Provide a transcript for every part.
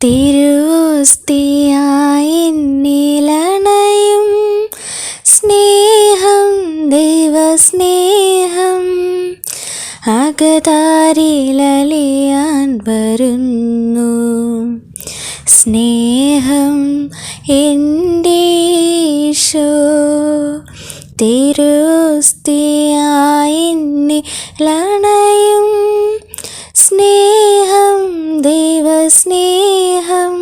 തിരുവോസ്തിയായി എന്നിലണയും സ്നേഹം, ദൈവസ്നേഹം അകതാരിലലിയാൻ വരുന്നു. സ്നേഹം എൻ്റെ ഈശോ തിരുവോസ്തിയായി എന്നിലണയും സ്നേഹം, ദൈവസ്നേഹം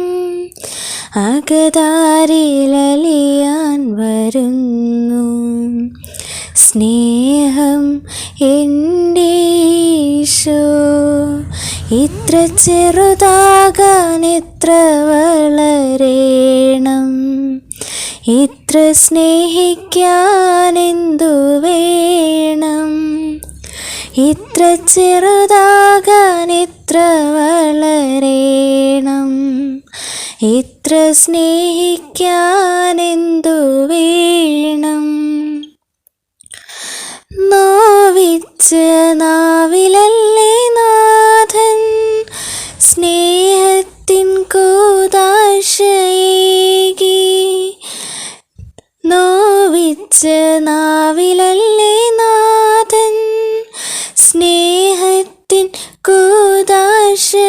അകതാരിലലിയാൻ വരുന്നു. സ്നേഹം എൻ്റെ ഈശോ ഇത്ര ചെറുതാകാൻ എത്ര വളരേണം, ഇത്ര സ്നേഹിക്കാൻ എന്തു വേണം. ഇത്ര ചെറുതാകാൻ എത്ര വളരേണം, ഇത്ര സ്നേഹിക്കാൻ എന്തു വേണം. നോവിച്ച നാവിലല്ലേ നാഥൻ സ്നേഹത്തിൻ കൂദാശയേകി. നോവിച്ച നാവിലല്ലേ നാഥൻ സ്നേഹത്തിൻ കൂദാശയേകി.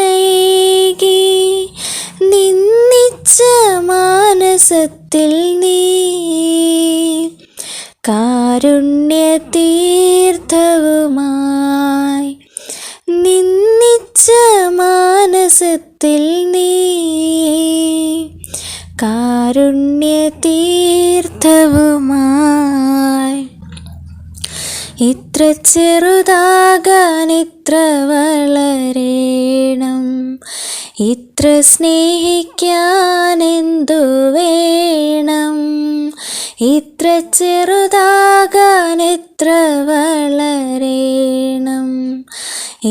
നിന്ദിച്ച മാനസത്തിൽ നീ കാരുണ്യതീർത്ഥവുമായി. നിന്ദിച്ച മാനസത്തിൽ നീ കാരുണ്യതീർത്ഥവുമായി. ഇത്ര ചെറുതാകാൻ ഇത്ര വളരേണം, ഇത്ര സ്നേഹിക്കാൻ എന്തു വേണം. ഇത്ര ചെറുതാകാൻ എത്ര വളരേണം,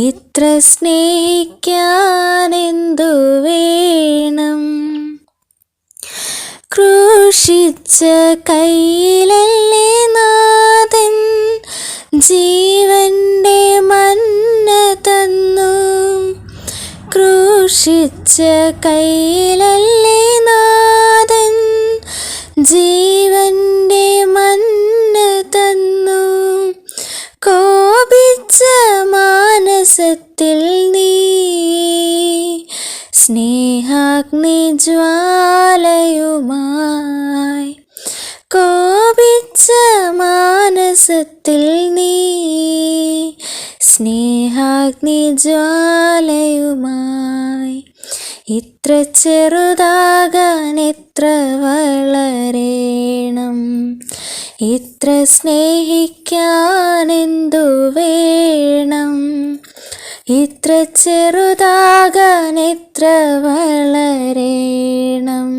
ഇത്ര സ്നേഹിക്കാൻ എന്തു വേണം. ക്രൂശിച്ച കയ്യിലല്ലേ നാഥൻ ജീവൻ്റെ മന്ന തന്നു. ക്രൂശിച്ച കയ്യിലല്ലേ നാഥൻ ജീവൻ്റെ മന്ന തന്നു. കോപിച്ച മാനസത്തിൽ നീ സ്നേഹാഗ്നി ജ്വാലയുമായി. കോപിച്ച മാനസത്തിൽ നീ സ്നേഹാഗ്നി ജ്വാലയുമായി. ഇത്ര ചെറുതാകാൻ എത്ര വളരേണം, ഇത്ര സ്നേഹിക്കാൻ എന്തു വേണം. ഇത്ര ചെറുതാകാൻ എത്ര വളരേണം,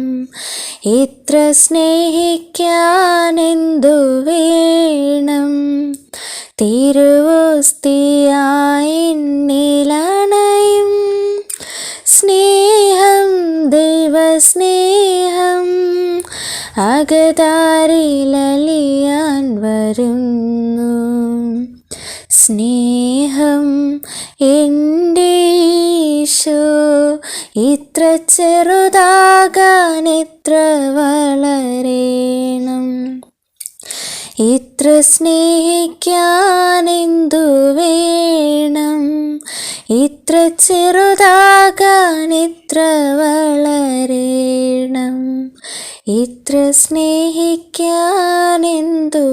ഇത്ര സ്നേഹിക്കാൻ എന്തു വേണം. തിരുവോസ്തിയായി എന്നിലണയും സ്നേഹം, ദൈവസ്നേഹം അകതാരിലലിയാൻ വരുന്നു. സ്നേഹം എൻ്റെ ഈശോ ഇത്ര ചെറുതാകാൻ എത്ര വളരേണം, ഇത്ര സ്നേഹിക്കാൻ എന്തു വേണം. ഇത്ര ചെറുതാകാൻ ഇത്ര വളരേണം, ഇത്ര സ്നേഹിക്കാൻ എന്തു